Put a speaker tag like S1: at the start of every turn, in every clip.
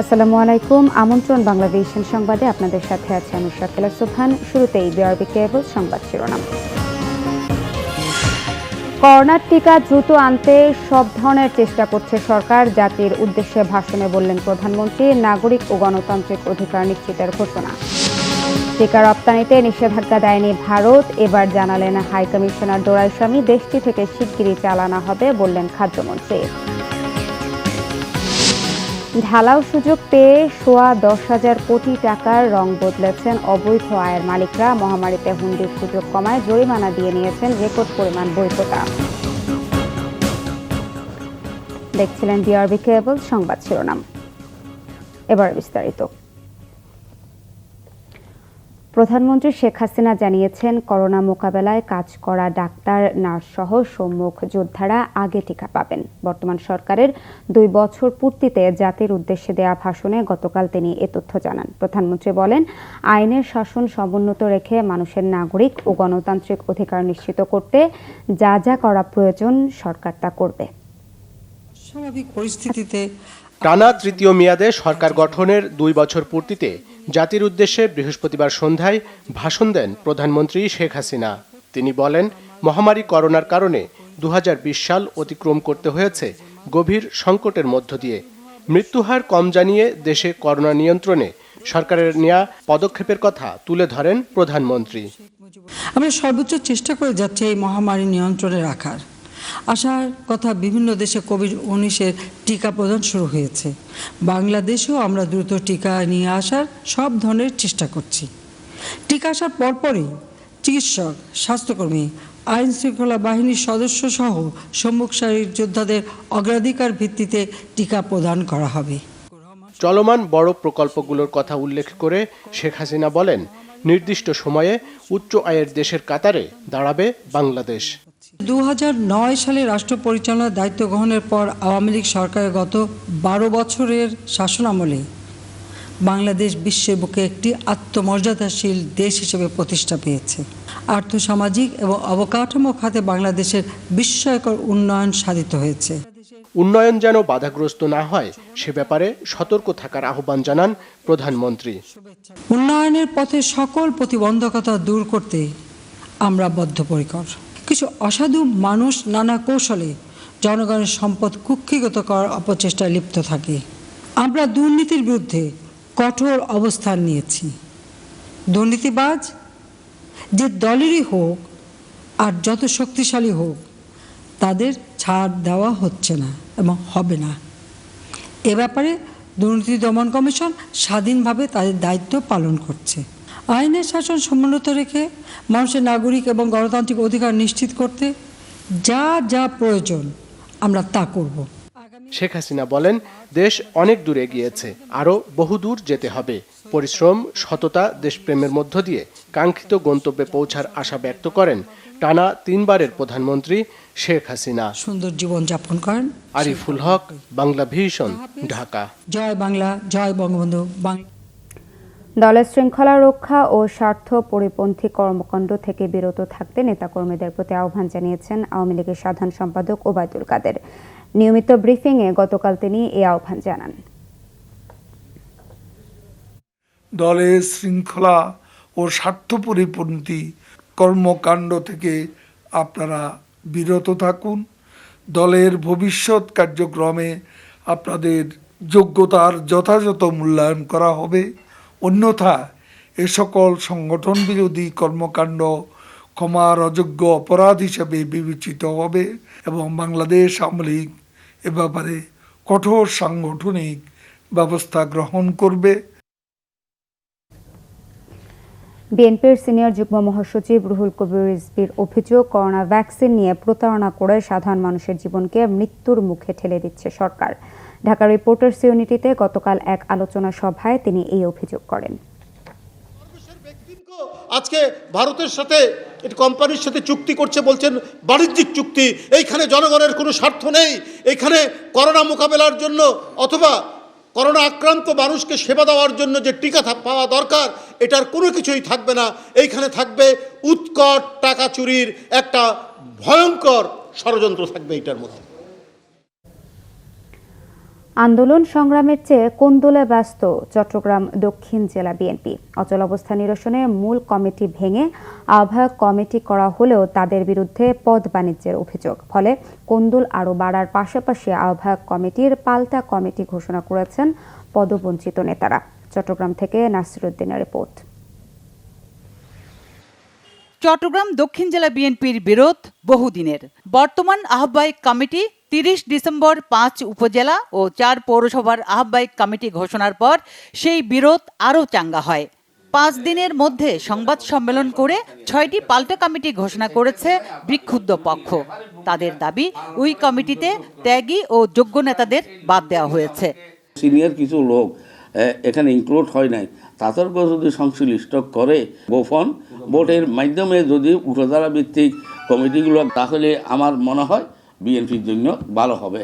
S1: আসসালামু আলাইকুম। আমন্ত্রণ বাংলাদেশের সংবাদে আপনাদের সাথে আছে আমি শাকিলা সুবহান। শুরুতেই বিআরবি কেবল সংবাদ শিরোনাম। করোনার টিকা দ্রুত আনতে সব ধরনের চেষ্টা করছে সরকার। জাতির উদ্দেশ্যে ভাষণে বললেন প্রধানমন্ত্রী। নাগরিক ও গণতান্ত্রিক অধিকার নিশ্চিতের ঘোষণা। টিকা রপ্তানিতে নিষেধাজ্ঞা দেয়নি ভারত, এবার জানালেন হাই কমিশনার দোরাইস্বামী। দেশটি থেকে শিগগিরই চালানো হবে বললেন খাদ্যমন্ত্রী। ঢালাও সুযোগ পেয়ে সোয়া 10,000 কোটি টাকার রং বদলেছেন অবৈধ আয়ের মালিকরা। মহামারীতে হুন্ডির সুযোগ কমায় জরিমানা দিয়ে নিয়েছেন রেকর্ড পরিমাণ বৈধতা। দেখছিলেন বিআরবি কেবল সংবাদ শিরোনাম। এবার বিস্তারিত। প্রধানমন্ত্রী শেখ হাসিনা জানিয়েছেন, করোনা মোকাবেলায় কাজ করা ডাক্তার, নার্স সহ সম্মুখ যোদ্ধারা আগে টিকা পাবেন। বর্তমান সরকারের 2 বছর পূর্তিতে জাতির উদ্দেশ্যে দেয়া ভাষণে গতকাল তিনি এ তথ্য জানান। প্রধানমন্ত্রী বলেন, আইনের শাসন সমুন্নত রেখে মানুষের নাগরিক ও গণতান্ত্রিক অধিকার নিশ্চিত করতে যা যা করা প্রয়োজন সরকার তা করবে।
S2: স্বাভাবিক পরিস্থিতিতে
S3: টানা তৃতীয় মেয়াদে সরকার গঠনের 2 বছর পূর্তিতে জাতির উদ্দেশ্যে বৃহস্পতিবার সন্ধ্যায় ভাষণ দেন প্রধানমন্ত্রী শেখ হাসিনা। তিনি বলেন, মহামারী করোনার কারণে 2020 সাল অতিক্রম করতে হয়েছে গভীর সংকটের মধ্য দিয়ে। মৃত্যুহার কম জানিয়ে দেশে করোনা নিয়ন্ত্রণে সরকারের নেওয়া পদক্ষেপের কথা তুলে ধরেন প্রধানমন্ত্রী।
S2: আমরা সর্বোচ্চ চেষ্টা করে যাচ্ছি এই মহামারী নিয়ন্ত্রণে রাখার। আশার কথা, বিভিন্ন দেশে কোভিড-19-এর টিকা প্রদান শুরু হয়েছে। বাংলাদেশেও আমরা দ্রুত টিকা নিয়ে আসার সব ধরনের চেষ্টা করছি। টিকা আসার পরপরই চিকিৎসক, স্বাস্থ্যকর্মী, আইন শৃঙ্খলা বাহিনীর সদস্য সহ সম্মুখ সারির যোদ্ধাদের অগ্রাধিকার ভিত্তিতে টিকা প্রদান করা হবে।
S3: চলমান বড় প্রকল্পগুলোর কথা উল্লেখ করে শেখ হাসিনা বলেন, নির্দিষ্ট সময়ে উচ্চ আয়ের দেশের কাতারে দাঁড়াবে বাংলাদেশ।
S2: 2009 সালে রাষ্ট্র পরিচালনার দায়িত্ব গ্রহণের পর আওয়ামী লীগ সরকারের গত 12 বছরের শাসনামলে বাংলাদেশ বিশ্বের বুকে একটি আত্মমর্যাদাশীল দেশ হিসেবে প্রতিষ্ঠা পেয়েছে। আর্থসামাজিক এবং অবকাঠামো খাতে বাংলাদেশের বিস্ময়কর উন্নয়ন সাধিত হয়েছে।
S3: উন্নয়ন যেন বাধাগ্রস্ত না হয় সে ব্যাপারে সতর্ক থাকার আহ্বান জানান প্রধানমন্ত্রী।
S2: উন্নয়নের পথে সকল প্রতিবন্ধকতা দূর করতে আমরা বদ্ধপরিকর। কিছু অসাধু মানুষ নানা কৌশলে জনগণের সম্পদ কুক্ষিগত করার অপচেষ্টায় লিপ্ত থাকে। আমরা দুর্নীতির বিরুদ্ধে কঠোর অবস্থান নিয়েছি। দুর্নীতিবাজ যে দলেরই হোক আর যত শক্তিশালী হোক, তাদের ছাড় দেওয়া হচ্ছে না এবং হবে না। এ ব্যাপারে দুর্নীতি দমন কমিশন স্বাধীনভাবে তাদের দায়িত্ব পালন করছে। আইনের শাসন সমুন্নত রেখে মানুষের নাগরিক এবং গণতান্ত্রিক অধিকার নিশ্চিত করতে যা যা প্রয়োজন আমরা তা করব।
S3: শেখ হাসিনা বলেন, দেশ অনেক দূর এগিয়েছে, আরও বহুদূর যেতে হবে। পরিশ্রম, সততা, দেশপ্রেমের মধ্য দিয়ে কাঙ্ক্ষিত গন্তব্যে পৌঁছার আশা ব্যক্ত করেন টানা 3 বারের প্রধানমন্ত্রী শেখ হাসিনা।
S2: সুন্দর জীবন যাপন করেন।
S3: আরিফুল হক, বাংলা ভিশন, ঢাকা।
S2: জয় বাংলা, জয় বঙ্গবন্ধু।
S1: দলের শৃঙ্খলা রক্ষা ও স্বার্থ পরিপন্থী কর্মকাণ্ড থেকে বিরত থাকতে নেতাকর্মীদের প্রতি আহ্বান জানিয়েছেন আওয়ামী লীগের সাধারণ সম্পাদক ওবায়দুল কাদের। নিয়মিত ব্রিফিংয়ে গতকাল তিনি এই আহ্বান জানান।
S4: দলের শৃঙ্খলা ও স্বার্থ পরিপন্থী কর্মকাণ্ড থেকে আপনারা বিরত থাকুন। দলের ভবিষ্যৎ কার্যক্রমে আপনাদের যোগ্যতার যথাযথ মূল্যায়ন করা হবে। অন্যথা এ সকল সংগঠন বিরোধী কর্মকাণ্ড ক্ষমার অযোগ্য অপরাধ হিসেবে বিবেচিত হবে এবং বাংলাদেশ আওয়ামী লীগ এ ব্যাপারে কঠোর সাংগঠনিক ব্যবস্থা গ্রহণ করবে।
S1: বিএনপির সিনিয়র যুগ্ম মহাসচিব রুহুল কবির রিজভীর অভিযোগ, করোনা ভ্যাকসিন নিয়ে প্রতারণা করে সাধারণ মানুষের জীবনকে মৃত্যুর মুখে ঠেলে দিচ্ছে সরকার। ঢাকা রিপোর্টার্স ইউনিটিতে গতকাল এক আলোচনা সভায় তিনি এই অভিযোগ করেন।
S5: আজকে ভারতের সাথে কোম্পানির সাথে চুক্তি করছে, বলছেন বাণিজ্যিক চুক্তি। এইখানে জনগণের কোনো স্বার্থ নেই। এখানে করোনা মোকাবেলার জন্য অথবা করোনা আক্রান্ত মানুষকে সেবা দেওয়ার জন্য যে টিকা পাওয়া দরকার, এটার কোনো কিছুই থাকবে না। এইখানে থাকবে উৎকট টাকা চুরির একটা ভয়ঙ্কর ষড়যন্ত্র থাকবে এটার মধ্যে।
S1: আন্দোলন সংগ্রামের চেয়ে কোন্দলে ব্যস্ত চট্টগ্রাম দক্ষিণ জেলা বিএনপি। অচল অবস্থা নিরসনে মূল কমিটি ভেঙে আহ্বায়ক কমিটি করা হলেও তাদের বিরুদ্ধে পদ বাণিজ্যের অভিযোগ। ফলে কোন্দল আরও বাড়ার পাশাপাশি আহ্বায়ক কমিটির পাল্টা কমিটি ঘোষণা করেছেন পদবঞ্চিত নেতারা। চট্টগ্রাম থেকে নাসিরউদ্দিনের রিপোর্ট।
S6: চট্টগ্রাম দক্ষিণ জেলা বিএনপির বিরোধ বহুদিনের। বর্তমান আহ্বায়ক কমিটি 30 ডিসেম্বর 5 উপজেলা ও 4 পৌরসভার আহ্বায়ক কমিটি ঘোষণার পর সেই বিরোধ আরও চাঙ্গা হয়। 5 দিনের মধ্যে সংবাদ সম্মেলন করে 6টি পাল্টা কমিটি ঘোষণা করেছে বিক্ষুব্ধ পক্ষ। তাদের দাবি, ওই কমিটিতে ত্যাগী ও যোগ্য নেতাদের বাদ দেওয়া হয়েছে।
S7: সিনিয়র কিছু লোক এখানে ইনক্লুড হয় নাই, তাদেরকে যদি সংশ্লিষ্ট করে গোপন ভোটের মাধ্যমে যদি উপজেলা ভিত্তিক কমিটিগুলো, তাহলে আমার মনে হয় বিএনপির জন্য ভালো হবে।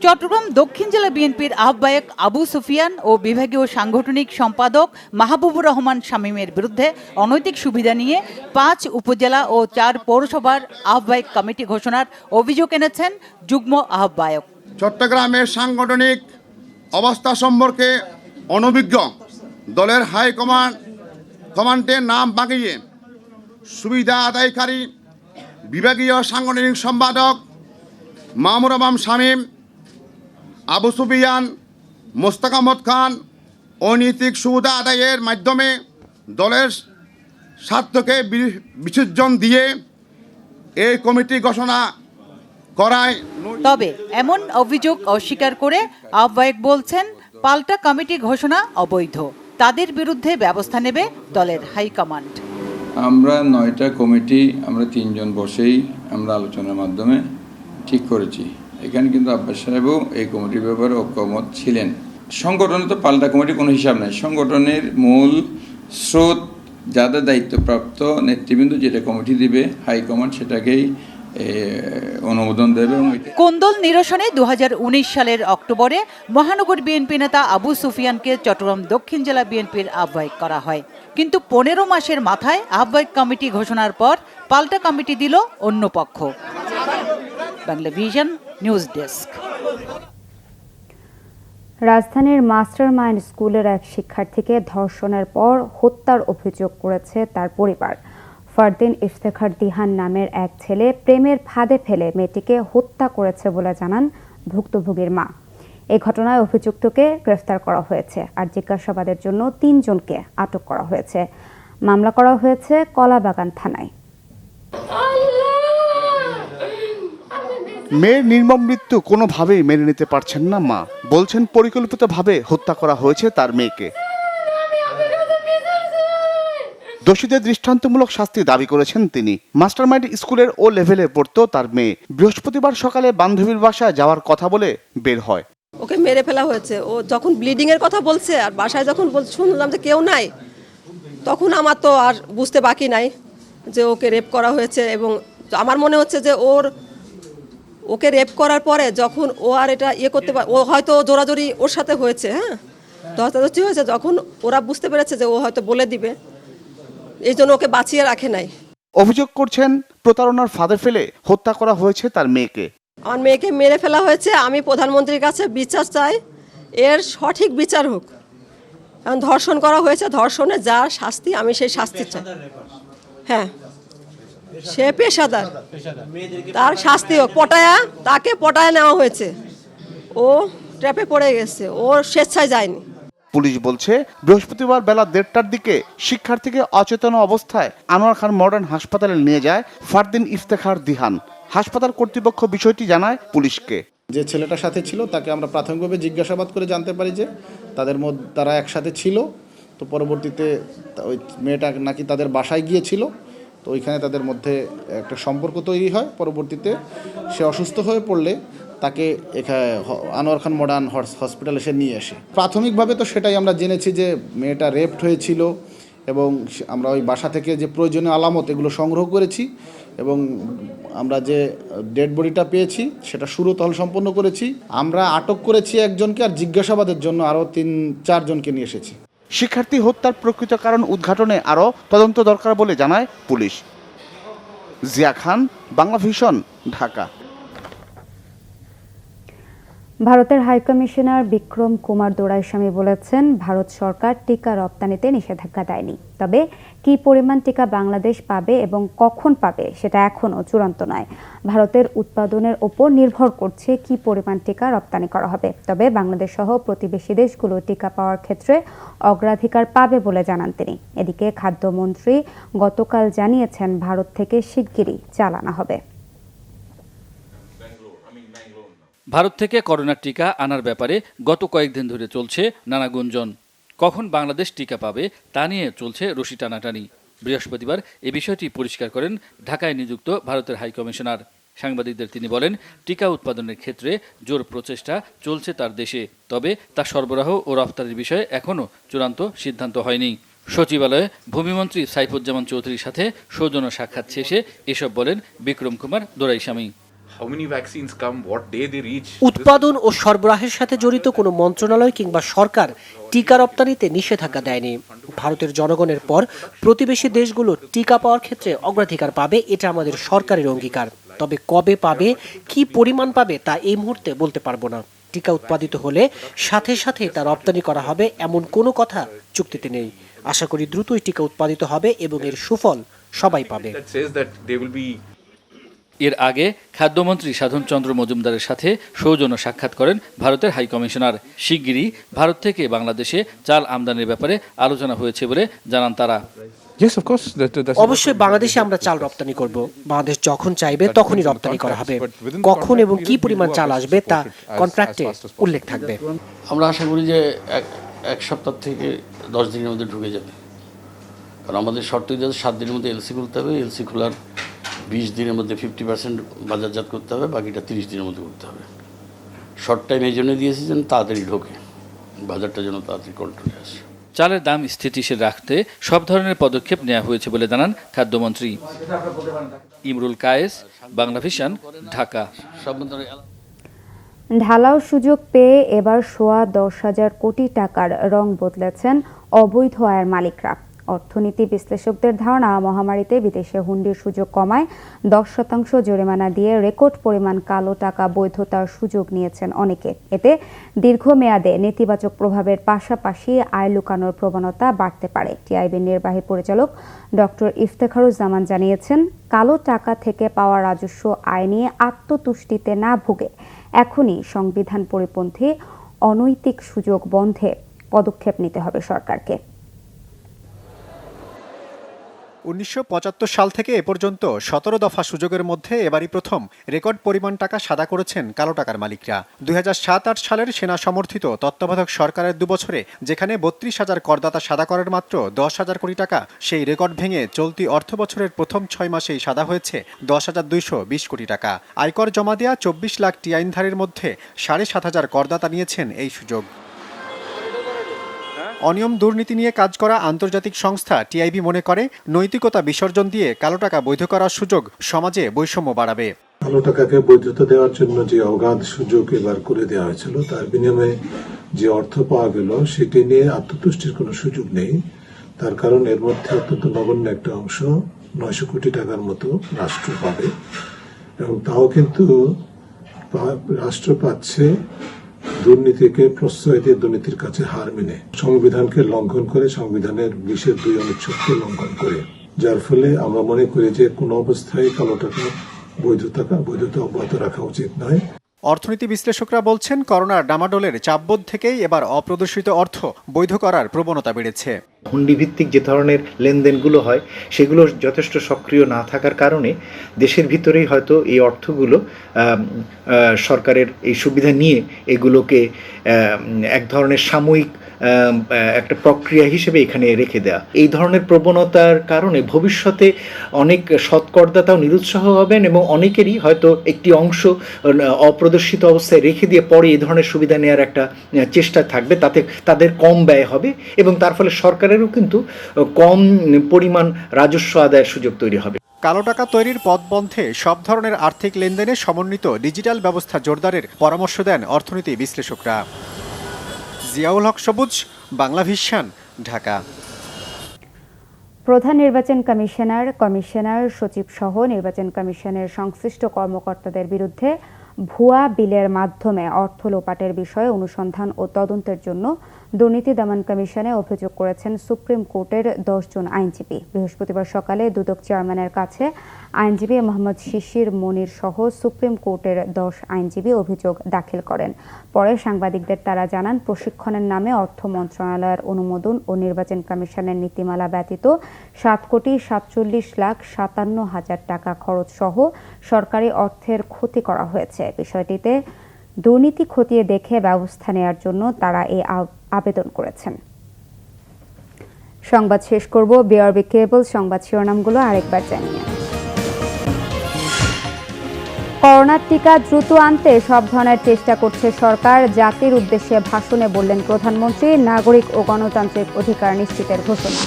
S6: চট্টগ্রাম দক্ষিণ জেলা বিএনপির আহ্বায়ক আবু সুফিয়ান ও বিভাগীয় সাংগঠনিক সম্পাদক মাহবুবুর রহমান শামীমের বিরুদ্ধে অনৈতিক সুবিধা নিয়ে 5 উপজেলা ও 4 পৌরসভার আহ্বায়ক কমিটি ঘোষণার অভিযোগ এনেছেন যুগ্ম আহ্বায়ক।
S8: চট্টগ্রামের সাংগঠনিক অবস্থা সম্পর্কে অনভিজ্ঞ দলের হাইকমান্ডের নাম বাগিয়ে সুবিধা আদায়কারী বিভাগীয় সাংগঠনিক সম্পাদক মামুর রহমান শামীম, আবু সুফিয়ান, মোস্তাক আহমদ খান অনৈতিক সুবিধা আদায়ের মাধ্যমে দলের স্বার্থকে বিসর্জন দিয়ে এই কমিটি ঘোষণা করায়।
S6: তবে এমন অভিযোগ অস্বীকার করে আহ্বায়ক বলছেন, পাল্টা কমিটি ঘোষণা অবৈধ। তাদের বিরুদ্ধে ব্যবস্থা নেবে দলের হাইকমান্ড।
S9: আমরা 9টা কমিটি আমরা 3 জন বসেই আমরা আলোচনার মাধ্যমে ঠিক করেছি। এখানে কিন্তু আব্বাস সাহেবও এই কমিটির ব্যাপারে ঐকমত ছিলেন। সংগঠনে তো পাল্টা কমিটি কোনো হিসাব নাই। সংগঠনের মূল স্রোত যাদের দায়িত্বপ্রাপ্ত নেতৃবৃন্দ যেটা কমিটি দিবে, হাইকমান্ড সেটাকেই অনুমোদন দেবে।
S6: কোন্দল নিরসনে 2019 সালের অক্টোবরে মহানগর বিএনপি নেতা আবু সুফিয়ানকে চট্টগ্রাম দক্ষিণ জেলা বিএনপির আহ্বায়ক করা হয়। কিন্তু 15 মাসের মাথায় আহ্বায়ক কমিটি ঘোষণার পর পাল্টা কমিটি দিল অন্য পক্ষ। Bangla vision news desk.
S1: রাজধানীর মাস্টারমাইন্ড স্কুলের এক শিক্ষার্থীকে ধর্ষণের পর হত্যার অভিযোগ করেছে তার পরিবার। ফারদিন ইফতেখার দিহান নামের এক ছেলে প্রেমের ফাঁদে ফেলে মেয়েটিকে হত্যা করেছে বলে জানান ভুক্তভোগীর মা। এই ঘটনায় অভিযুক্তকে গ্রেফতার করা হয়েছে, আর জিজ্ঞাসাবাদের জন্য 3 জনকে আটক করা হয়েছে। মামলা করা হয়েছে কলাবাগান থানায়।
S10: মেয়ের নির্মম মৃত্যু কোনোভাবেই মেনে নিতে পারছেন না মা। বলছেন পরিকল্পিতভাবে হত্যা করা হয়েছে তার মেয়েকে। দোষীদের দৃষ্টান্তমূলক শাস্তি দাবি করেছেন তিনি। মাস্টারমাইন্ড স্কুলের ও লেভেলে পড়তো তার মেয়ে। বৃহস্পতিবার সকালে বান্ধবীর বাসায় যাওয়ার কথা বলে বের হয়।
S11: ওকে মেরে ফেলা হয়েছে। ও যখন ব্লিডিং এর কথা বলছে আর বাসায় যখন শুনলাম যে কেউ নাই, তখন আমার তো আর বুঝতে বাকি নাই যে ওকে রেপ করা হয়েছে। এবং আমার মনে হচ্ছে যে ওকে রেপ করার পরে যখন ও আর এটা করতে পারে, ও হয়তো জোরাজোরি ওর সাথে হয়েছে, হ্যাঁ ধস্তাধস্তি হয়েছে, যখন ওরা বুঝতে পেরেছে যে ও হয়তো বলে দিবে, এই জন্য ওকে বাঁচিয়ে রাখে নাই।
S10: অভিযোগ করছেন প্রতারণার ফাঁদে ফেলে হত্যা করা হয়েছে তার মেয়েকে।
S11: আমার মেয়েকে মেরে ফেলা হয়েছে। আমি প্রধানমন্ত্রীর কাছে বিচার চাই, এর সঠিক বিচার হোক। কারণ ধর্ষণ করা হয়েছে, ধর্ষণে যা শাস্তি আমি সেই শাস্তি চাই। হ্যাঁ, সে পেশাদার, তার শাস্তি হোক। তাকে পটায়া নেওয়া হয়েছে, ও ট্র্যাপে পড়ে গেছে, ও স্বেচ্ছায় যায়নি।
S10: পুলিশ বলছে বৃহস্পতিবার বেলা 1:30টার দিকে শিক্ষার্থীকে অচেতন অবস্থায় আনোয়ার খান মডার্ন হাসপাতালে নিয়ে যায় ফারদিন ইফতেখার দিহান। হাসপাতাল কর্তৃপক্ষ বিষয়টি জানায় পুলিশকে।
S12: যে ছেলেটার সাথে ছিল তাকে আমরা প্রাথমিকভাবে জিজ্ঞাসাবাদ করে জানতে পারি যে তারা একসাথে ছিল। তো পরবর্তীতে ওই মেয়েটা নাকি তাদের বাসায় গিয়েছিল, তো ওইখানে তাদের মধ্যে একটা সম্পর্ক তৈরি হয়। পরবর্তীতে সে অসুস্থ হয়ে পড়লে তাকে এখানে আনোয়ার খান মডার্ন হসপিটালে এসে নিয়ে আসে। প্রাথমিকভাবে তো সেটাই আমরা জেনেছি যে মেয়েটা রেপড হয়েছিল, এবং আমরা ওই বাসা থেকে যে প্রয়োজনীয় আলামত এগুলো সংগ্রহ করেছি, এবং আমরা যে ডেড বডিটা পেয়েছি সেটা সুরতহল সম্পন্ন করেছি। আমরা আটক করেছি একজনকে, আর জিজ্ঞাসাবাদের জন্য আরও 3-4 জনকে নিয়ে এসেছি।
S10: শিক্ষার্থী হত্যার প্রকৃত কারণ উদ্ঘাটনে আরও তদন্ত দরকার বলে জানায় পুলিশ। জিয়া খান, বাংলা ভিশন, ঢাকা।
S1: ভারতের হাইকমিশনার বিক্রম কুমার দোরাইস্বামী বলেছেন, ভারত সরকার টিকা রপ্তানিতে নিষেধাজ্ঞা দেয়নি। তবে কী পরিমাণ টিকা বাংলাদেশ পাবে এবং কখন পাবে সেটা এখনও চূড়ান্ত নয়। ভারতের উৎপাদনের ওপর নির্ভর করছে কী পরিমাণ টিকা রপ্তানি করা হবে। তবে বাংলাদেশ সহ প্রতিবেশী দেশগুলো টিকা পাওয়ার ক্ষেত্রে অগ্রাধিকার পাবে বলে জানান তিনি। এদিকে খাদ্যমন্ত্রী গতকাল জানিয়েছেন, ভারত থেকে শিগগিরই চাল আনা হবে।
S13: ভারত থেকে করোনার টিকা আনার ব্যাপারে গত কয়েকদিন ধরে চলছে নানা গুঞ্জন। কখন বাংলাদেশ টিকা পাবে তা নিয়ে চলছে রশি টানাটানি। বৃহস্পতিবার এ বিষয়টি পরিষ্কার করেন ঢাকায় নিযুক্ত ভারতের হাইকমিশনার। সাংবাদিকদের তিনি বলেন, টিকা উৎপাদনের ক্ষেত্রে জোর প্রচেষ্টা চলছে তার দেশে, তবে তা সরবরাহ ও রফতানির বিষয়ে এখনও চূড়ান্ত সিদ্ধান্ত হয়নি। সচিবালয়ে ভূমিমন্ত্রী সাইফুজ্জামান চৌধুরীর সাথে সৌজন্য সাক্ষাৎ শেষে এসব বলেন বিক্রম কুমার দোরাইস্বামী।
S14: উৎপাদন ও সরবরাহের সাথে জড়িত কোনো মন্ত্রণালয় কিংবা সরকার টিকা রপ্তানিতে নিষেধাজ্ঞা দেয়নি। ভারতের জনগণের পর প্রতিবেশী দেশগুলো টিকা পাওয়ার ক্ষেত্রে অগ্রাধিকার পাবে, এটা আমাদের সরকারের অঙ্গীকার। তবে কবে পাবে, কি পরিমাণ পাবে তা এই মুহূর্তে বলতে পারবো না। টিকা উৎপাদিত হলে সাথে সাথে তা রপ্তানি করা হবে এমন কোনো কথা চুক্তিতে নেই। আশা করি দ্রুতই টিকা উৎপাদিত হবে এবং এর সুফল সবাই পাবে।
S13: এর আগে খাদ্যমন্ত্রী সাধন চন্দ্র মজুমদারের সাথে সৌজন্য সাক্ষাৎ করেন ভারতের হাইকমিশনার। শিগগিরই ভারত থেকে বাংলাদেশে চাল আমদানির ব্যাপারে আলোচনা হয়েছে বলে জানান তারা।
S14: অবশ্যই বাংলাদেশে আমরা চাল রপ্তানি করব। বাংলাদেশ যখন চাইবে তখনই রপ্তানি করা হবে। কখন এবং কি পরিমাণ চাল আসবে তা কন্ট্রাক্টে উল্লেখ থাকবে।
S7: আমরা আশা করি যে এক সপ্তাহ থেকে 10 দিনের মধ্যে ঢুকে যাবে। কারণ আমাদের শর্ত 7 দিনের মধ্যে এলসি খুলতে হবে। এলসি খোলার 20 দিনের মধ্যে 50% বাজারজাত করতে হবে, বাকিটা 30 দিনের মধ্যে করতে হবে। শর্ট টাইম এই জন্য দিয়েছি যেন তাড়াতাড়ি ঢোকে, বাজারটা যেন তাড়াতাড়ি কন্ট্রোলে আসে।
S13: চালের দাম স্থিতিশীল রাখতে সব ধরনের পদক্ষেপ নেওয়া হয়েছে বলে জানান খাদ্যমন্ত্রী। ইমরুল কায়েস, বাংলা ভিশন, ঢাকা।
S1: ঢালাও সুযোগ পেয়ে এবার সোয়া 10,000 কোটি টাকার রং বদলেছেন অবৈধ আয়ের মালিকরা। অর্থনীতি বিশ্লেষকদের ধারণা, মহামারীতে বিদেশে হুন্ডির সুযোগ কমায় 10% জরিমানা দিয়ে রেকর্ড পরিমাণ কালো টাকা বৈধতার সুযোগ নিয়েছেন অনেকে। এতে দীর্ঘমেয়াদে নেতিবাচক প্রভাবের পাশাপাশি আয় লুকানোর প্রবণতা বাড়তে পারে। টিআইবির নির্বাহী পরিচালক ডক্টর ইফতেখারুজ্জামান জানিয়েছেন, কালো টাকা থেকে পাওয়া রাজস্ব আয় নিয়ে আত্মতুষ্টিতে না ভুগে এখনই সংবিধান পরিপন্থী অনৈতিক সুযোগ বন্ধে পদক্ষেপ নিতে হবে সরকারকে।
S15: 1975 সাল থেকে এ পর্যন্ত 17 দফা সুযোগের মধ্যে এবারই প্রথম রেকর্ড পরিমাণ টাকা সাদা করেছেন কালো টাকার মালিকরা। 2007-8 সালের সেনা সমর্থিত তত্ত্বাবধায়ক সরকারের 2 বছরে যেখানে 32,000 করদাতা সাদা করার মাত্র 10,000 কোটি টাকা, সেই রেকর্ড ভেঙে চলতি অর্থ বছরের প্রথম 6 মাসেই সাদা হয়েছে 10,220 কোটি টাকা। আয়কর জমা দেয়া 24 লাখ টি আইনধারীর মধ্যে 7,500 করদাতা নিয়েছেন এই সুযোগ। অনিয়ম দুর্নীতি নিয়ে কাজ করা আন্তর্জাতিক সংস্থা টিআইবি মনে করে, নৈতিকতা বিসর্জন দিয়ে কালো টাকা বৈধ করার সুযোগ সমাজে বৈষম্য বাড়াবে।
S16: কালো টাকাকে বৈধতা দেওয়ার জন্য যে অগাধ সুযোগ এবার করে দেওয়া হয়েছিল, তার বিনিময়ে যে অর্থ পাওয়া গেল সেটি নিয়ে আত্মতুষ্টির কোনো সুযোগ নেই। তার কারণ এর মধ্যে অত্যন্ত নগণ্য একটা অংশ 900 কোটি টাকার মতো রাষ্ট্র পাবে, এবং তাও কিন্তু রাষ্ট্র পাচ্ছে দুর্নীতিকে প্রশ্রয় দিয়ে দুর্নীতির কাছে হার মেনে, সংবিধানকে লঙ্ঘন করে, সংবিধানের 20-2 অনুচ্ছেদকে লঙ্ঘন করে, যার ফলে আমরা মনে করি যে কোনো অবস্থায় কালো টাকা বৈধতা অব্যাহত রাখা উচিত নয়।
S15: অর্থনীতি বিশ্লেষকরা বলছেন, করোনার ডামাডোলের চাপবোধ থেকেই এবার অপ্রদর্শিত অর্থ বৈধ করার প্রবণতা বেড়েছে।
S17: হুন্ডি ভিত্তিক যে ধরনের লেনদেনগুলো হয় সেগুলো যথেষ্ট সক্রিয় না থাকার কারণে দেশের ভিতরেই হয়তো এই অর্থগুলো সরকারের এই সুবিধা নিয়ে এগুলোকে এক ধরনের সাময়িক একটা প্রক্রিয়া হিসেবে এখানে রেখে দেয়া। এই ধরনের প্রবণতার কারণে ভবিষ্যতে অনেক সৎকরদাতাও নিরুৎসাহ হবেন এবং অনেকেরই হয়তো একটি অংশ অপ্রদর্শিত অবস্থায় রেখে দিয়ে পরে এই ধরনের সুবিধা নেওয়ার একটা চেষ্টা থাকবে। তাতে তাদের কম ব্যয় হবে এবং তার ফলে সরকারেরও কিন্তু কম পরিমাণ রাজস্ব আদায়ের সুযোগ তৈরি হবে।
S15: কালো টাকা তৈরির পথ বন্ধে সব ধরনের আর্থিক লেনদেনে সমন্বিত ডিজিটাল ব্যবস্থা জোরদারের পরামর্শ দেন অর্থনীতি বিশ্লেষকরা। জিয়াউল হক সবুজ, বাংলা ভিশন, ঢাকা।
S1: প্রধান নির্বাচন কমিশনার সচিব সহ নির্বাচন কমিশনের সংশ্লিষ্ট কর্মকর্তাদের বিরুদ্ধে ভুয়া বিলের মাধ্যমে অর্থ লোপাটের বিষয়ে অনুসন্ধান ও তদন্তের জন্য দুর্নীতি দমন কমিশনে অভিযোগ করেছেন সুপ্রিম কোর্টের 10 জন আইনজীবী। বৃহস্পতিবার সকালে দুদক চেয়ারম্যানের কাছে আইনজীবী মোহাম্মদ শিশির মনির সহ সুপ্রিম কোর্টের 10 আইনজীবী অভিযোগ দাখিল করেন। পরে সাংবাদিকদের তারা জানান, প্রশিক্ষণের নামে অর্থ মন্ত্রণালয়ের অনুমোদন ও নির্বাচন কমিশনের নীতিমালা ব্যতীত 7,47,57,000 টাকা খরচ সহ সরকারি অর্থের ক্ষতি করা হয়েছে। বিষয়টিতে দুর্নীতি খতিয়ে দেখে ব্যবস্থা নেওয়ার জন্য তারা এই আবেদন করেছেন। সংবাদ শেষ করব বিআরবি কেবল সংবাদ শিরোনামগুলো আরেকবার জানিয়ে। করোনার টিকা দ্রুত আনতে সব ধরনের চেষ্টা করছে সরকার, জাতির উদ্দেশ্যে ভাষণে বললেন প্রধানমন্ত্রী। নাগরিক ও গণতান্ত্রিক অধিকার নিশ্চিতের ঘোষণা।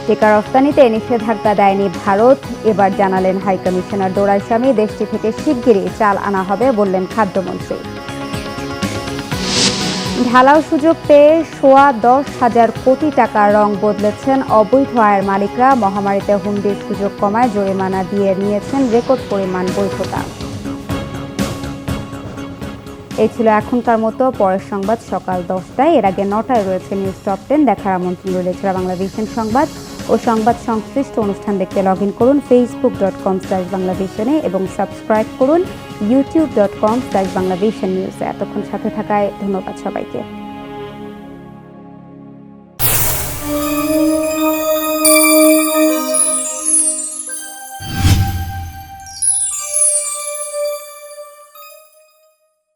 S1: টিকা রফতানিতে নিষেধাজ্ঞা দেয়নি ভারত, এবার জানালেন হাই কমিশনার দোরাইস্বামী। দেশটি থেকে শিগগিরই চাল আনা হবে বললেন খাদ্যমন্ত্রী। ঢালাও সুযোগ পেয়ে 10,000 কোটি টাকা রং বদলেছেন অবৈধ আয়ের মালিকরা। মহামারীতে হুন্ডির সুযোগ কমায় জরিমানা দিয়ে নিয়েছেন রেকর্ড পরিমাণ বৈধতা। এই ছিল এখনকার মতো। পরের সংবাদ সকাল 10টায়। এর আগে 9টায় রয়েছে নিউজ টপ 10 দেখার আমন্ত্রণ রইল। এছাড়া বাংলাভিশন সংবাদ ও সংবাদ সংশ্লিষ্ট অনুষ্ঠান দেখতে লগ ইন করুন facebook.com/বাংলাভিশনে এবং সাবস্ক্রাইব করুন youtube.com/বাংলাভিশন নিউজে। এতক্ষণ সাথে থাকায় ধন্যবাদ সবাইকে।